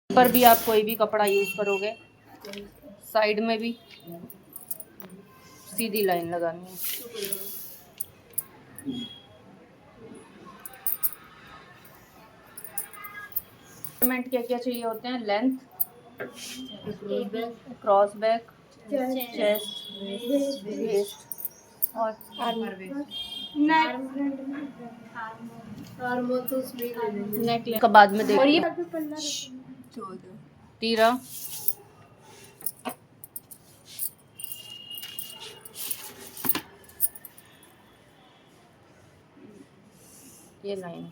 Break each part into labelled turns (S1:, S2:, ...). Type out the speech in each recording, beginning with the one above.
S1: पर भी आप कोई भी कपड़ा यूज़ करोगे, साइड में भी सीधी लाइन लगानी है। मेजरमेंट क्या क्या चाहिए होते हैं? Length, cross back, chest, waist और नेक का बाद में देखिए। तीरा, ये लाइन,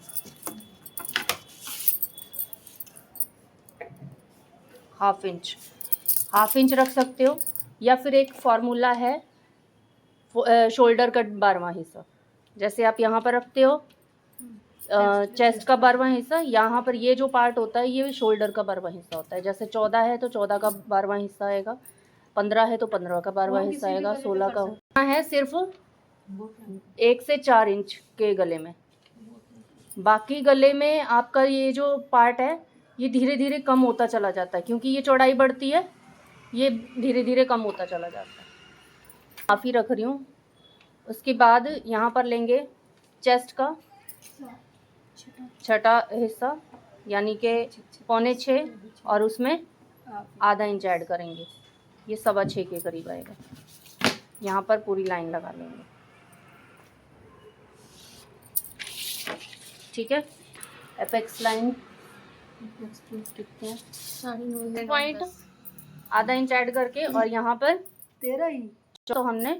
S1: हाफ इंच रख सकते हो, या फिर एक फॉर्मूला है शोल्डर का 12वां हिस्सा। जैसे आप यहाँ पर रखते हो चेस्ट का 12वां हिस्सा, यहाँ पर ये जो पार्ट होता है ये शोल्डर का 12वां हिस्सा होता है। जैसे 14 है तो 14 का 12वां हिस्सा आएगा, 15 है तो 15 का 12वां हिस्सा आएगा, 16 का है सिर्फ 1 से 4 इंच के गले में। बाकी गले में आपका ये जो पार्ट है ये धीरे धीरे कम होता चला जाता है, क्योंकि ये चौड़ाई बढ़ती है, ये धीरे धीरे कम होता चला जाता है। काफ़ी रख रही हूँ। उसके बाद यहाँ पर लेंगे चेस्ट का छठा हिस्सा, यानी कि 6.25, और उसमें आधा इंच ऐड करेंगे, ये 6.25 के करीब आएगा। यहाँ पर पूरी लाइन लगा लेंगे, ठीक है। एपेक्स लाइन कितने पॉइंट, आधा इंच ऐड करके, और यहाँ पर 13 इंच, तो हमने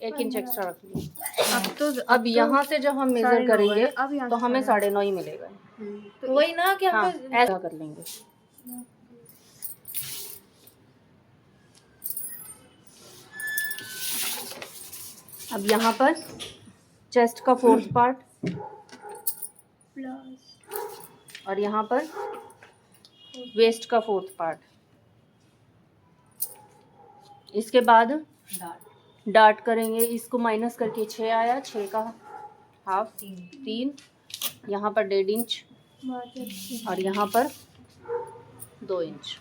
S1: 1 इंच एक्स्ट्रा रख लिया। अब यहाँ से जब हम मेजर करेंगे तो हमें 9.5 ही मिलेगा।
S2: तो वही ना कि
S1: हाँ, ऐसा कर लेंगे। अब यहाँ पर चेस्ट का 4th पार्ट और यहाँ पर वेस्ट का 4th पार्ट। इसके बाद डार्ट करेंगे, इसको माइनस करके 6 आया, 6 का हाफ 3, यहाँ पर 1.5 इंच और यहाँ पर 2 इंच।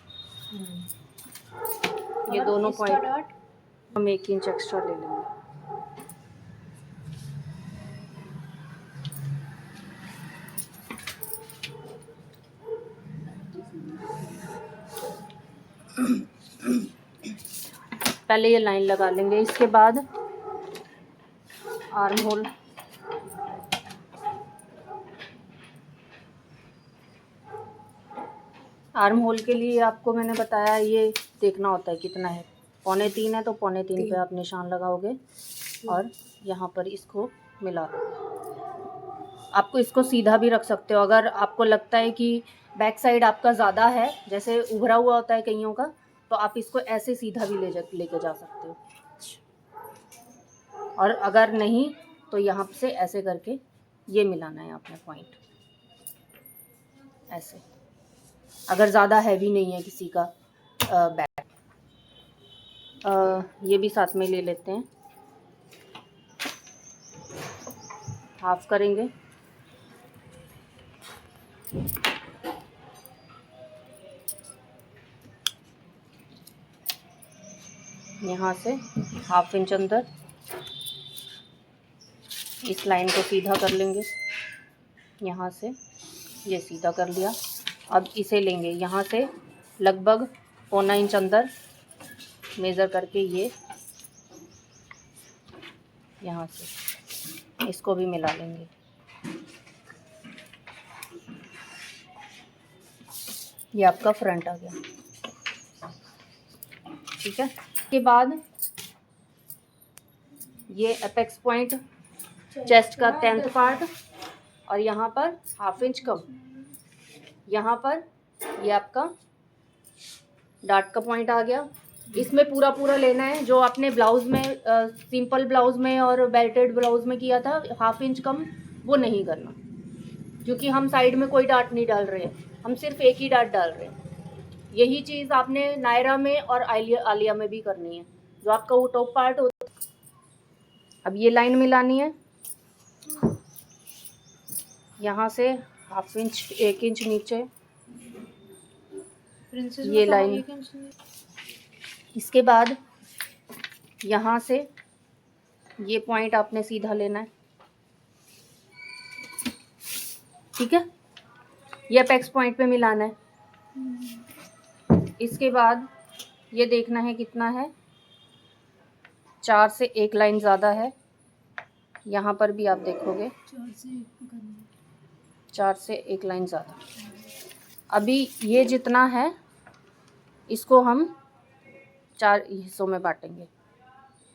S1: ये दोनों पॉइंट हम 1 इंच एक्स्ट्रा ले लेंगे। पहले ये लाइन लगा लेंगे, इसके बाद आर्म होल, आर्म होल के लिए आपको मैंने बताया ये देखना होता है कितना है। 3.25 है तो 3.25 पे आप निशान लगाओगे और यहाँ पर इसको मिला दो। आपको इसको सीधा भी रख सकते हो, अगर आपको लगता है कि बैक साइड आपका ज़्यादा है, जैसे उभरा हुआ होता है कईयों का, तो आप इसको ऐसे सीधा भी लेके जा सकते हो। और अगर नहीं तो यहाँ से ऐसे करके ये मिलाना है आपने पॉइंट, ऐसे। अगर ज़्यादा हैवी नहीं है किसी का बैक, ये भी साथ में ले लेते हैं, हाफ करेंगे। यहाँ से 1/2 इंच अंदर इस लाइन को सीधा कर लेंगे, यहाँ से ये सीधा कर लिया। अब इसे लेंगे यहाँ से लगभग 1/4 इंच अंदर मेज़र करके, ये यहाँ से इसको भी मिला लेंगे। ये आपका फ्रंट आ गया, ठीक है। इसके बाद ये एपेक्स पॉइंट चेस्ट का 10th पार्ट और यहाँ पर 1/2 इंच कम, यहाँ पर ये आपका डार्ट का पॉइंट आ गया। इसमें पूरा पूरा लेना है, जो आपने ब्लाउज़ में सिंपल ब्लाउज़ में और बेल्टेड ब्लाउज़ में किया था 1/2 इंच कम, वो नहीं करना, क्योंकि हम साइड में कोई डार्ट नहीं डाल रहे हैं, हम सिर्फ एक ही डार्ट डाल रहे हैं। यही चीज़ आपने नायरा में और आलिया में भी करनी है, जो आपका वो टॉप पार्ट होता है। अब ये लाइन मिलानी है, यहाँ से 1/2 इंच 1 इंच नीचे
S2: प्रिंसेस
S1: ये
S2: बताओ,
S1: लाइन।
S2: ये कौन सी है?
S1: इसके बाद यहाँ से ये पॉइंट आपने सीधा लेना है, ठीक है, ये अपेक्स पॉइंट पे मिलाना है। इसके बाद ये देखना है कितना है, 4 से 1 लाइन ज़्यादा है। यहाँ पर भी आप देखोगे 4 से 1 लाइन ज़्यादा। अभी ये जितना है इसको हम 4 हिस्सों में बांटेंगे।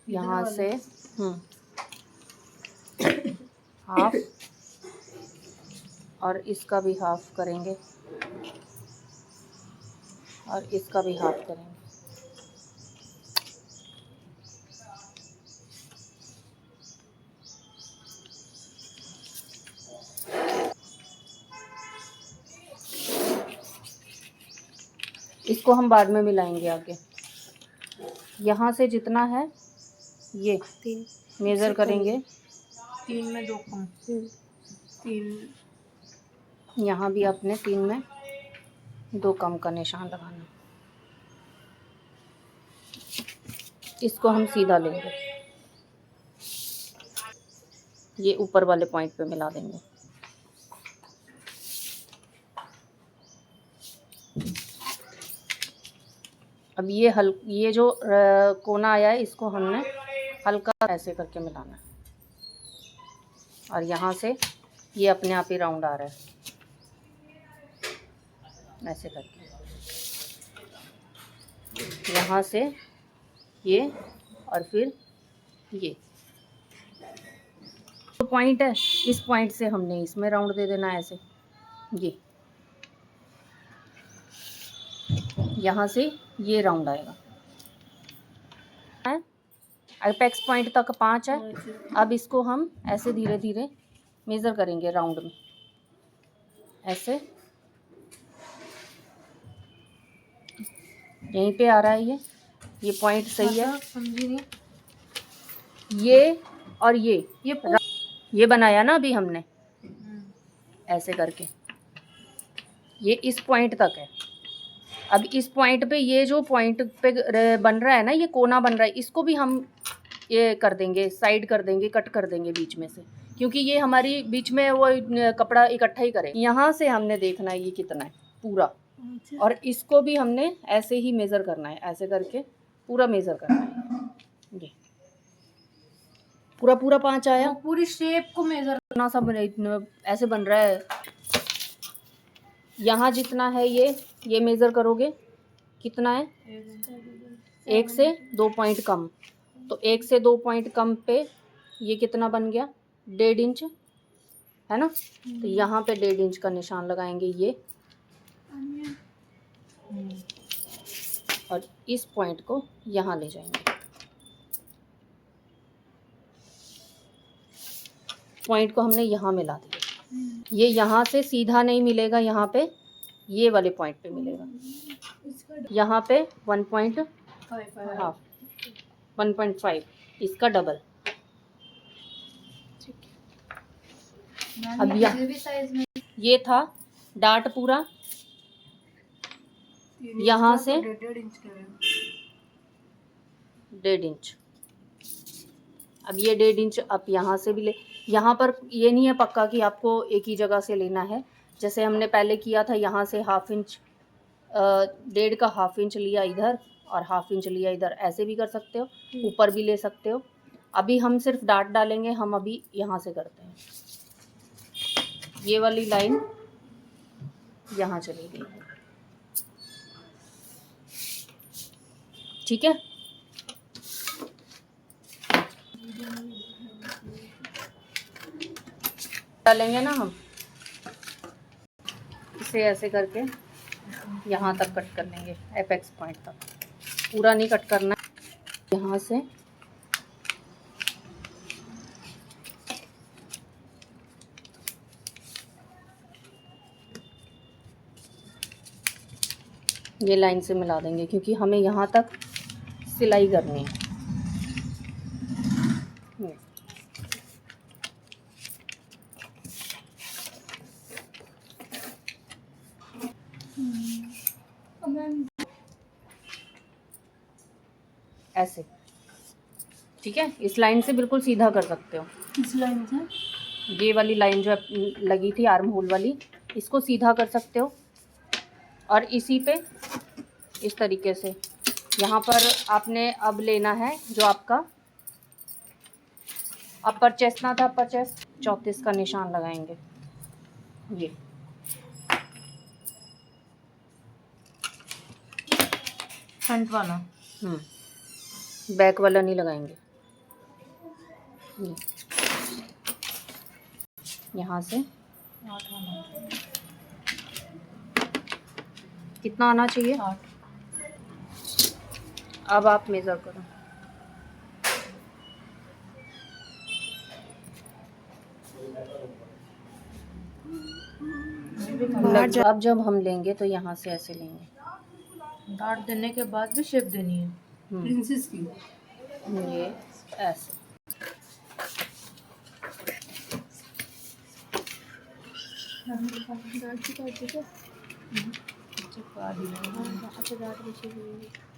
S1: यहाँ से हाफ, और इसका भी हाफ करेंगे, और इसका भी हाफ करेंगे। इसको हम बाद में मिलाएंगे आगे। यहाँ से जितना है ये
S2: 3
S1: मेज़र करेंगे।
S2: 3 में 2 कम, 3
S1: यहाँ भी अपने 3 में 2 कम का निशान लगाना। इसको हम सीधा लेंगे, ये ऊपर वाले पॉइंट पे मिला देंगे। अब ये जो कोना आया है इसको हमने हल्का ऐसे करके मिलाना है, और यहाँ से ये अपने आप ही राउंड आ रहा है, ऐसे करके। यहाँ से ये, और फिर ये तो पॉइंट है, इस पॉइंट से हमने इसमें राउंड दे देना है ऐसे। ये यहाँ से ये राउंड आएगा। अपेक्स पॉइंट तक 5 है। अब इसको हम ऐसे धीरे धीरे मेज़र करेंगे राउंड में, ऐसे। यहीं पे आ रहा है ये पॉइंट सही है।
S2: समझी नहीं।
S1: ये और ये बनाया ना अभी हमने, ऐसे करके ये इस पॉइंट तक है। अब इस पॉइंट पे ये जो पॉइंट पे बन रहा है ना, ये कोना बन रहा है, इसको भी हम ये कर देंगे, साइड कर देंगे, कट कर देंगे बीच में से, क्योंकि ये हमारी बीच में वो कपड़ा इकट्ठा ही करे। यहाँ से हमने देखना है ये कितना है पूरा, और इसको भी हमने ऐसे ही मेज़र करना है, ऐसे करके पूरा मेज़र करना है। ये पूरा 5 आया।
S2: पूरी शेप को मेजर
S1: करना, सब ऐसे बन रहा है। यहाँ जितना है ये मेज़र करोगे कितना है, 1 से 2 पॉइंट कम, तो 1 से 2 पॉइंट कम पे ये कितना बन गया, 1.5 इंच है ना। तो यहाँ पे 1.5 इंच का निशान लगाएंगे ये, और इस पॉइंट को यहाँ ले जाएंगे। पॉइंट को हमने यहाँ मिला दिया। ये यहाँ से सीधा नहीं मिलेगा, यहाँ पे ये वाले पॉइंट पे मिलेगा। यहाँ पे 1.5 इसका डबल। अब ये था डार्ट पूरा, यहाँ से 1.5 इंच। अब ये 1.5 इंच अब यहाँ से भी ले, यहाँ पर ये नहीं है पक्का कि आपको एक ही जगह से लेना है। जैसे हमने पहले किया था, यहाँ से 1/2 इंच, 1.5 का 1/2 इंच लिया इधर और 1/2 इंच लिया इधर, ऐसे भी कर सकते हो, ऊपर भी ले सकते हो। अभी हम सिर्फ डार्ट डालेंगे, हम अभी यहाँ से करते हैं। ये वाली लाइन यहाँ चली गई, ठीक है। डालेंगे ना हम इसे ऐसे करके यहाँ तक कट कर लेंगे, एपेक्स पॉइंट तक। पूरा नहीं कट करना, यहाँ से ये लाइन से मिला देंगे, क्योंकि हमें यहाँ तक सिलाई करनी है। ऐसे, ठीक है। इस लाइन से बिल्कुल सीधा कर सकते हो।
S2: इस लाइन से
S1: ये वाली लाइन जो लगी थी आर्म होल वाली, इसको सीधा कर सकते हो। और इसी पे इस तरीके से यहाँ पर आपने अब लेना है जो आपका अपर चेस्ट ना था, अपर चेस्ट 34 का निशान लगाएंगे। ये
S2: फ्रंट वाला।
S1: बैक वाला नहीं लगाएंगे। ये यहाँ से
S2: 8 वाला।
S1: कितना आना चाहिए?
S2: 8।
S1: अब आप मेज़र करो। अब जब हम लेंगे तो यहाँ से ऐसे लेंगे।
S2: डार्ट देने के बाद भी शेप देनी है। प्रिंसेस की
S1: ये ऐसे।
S2: अच्छा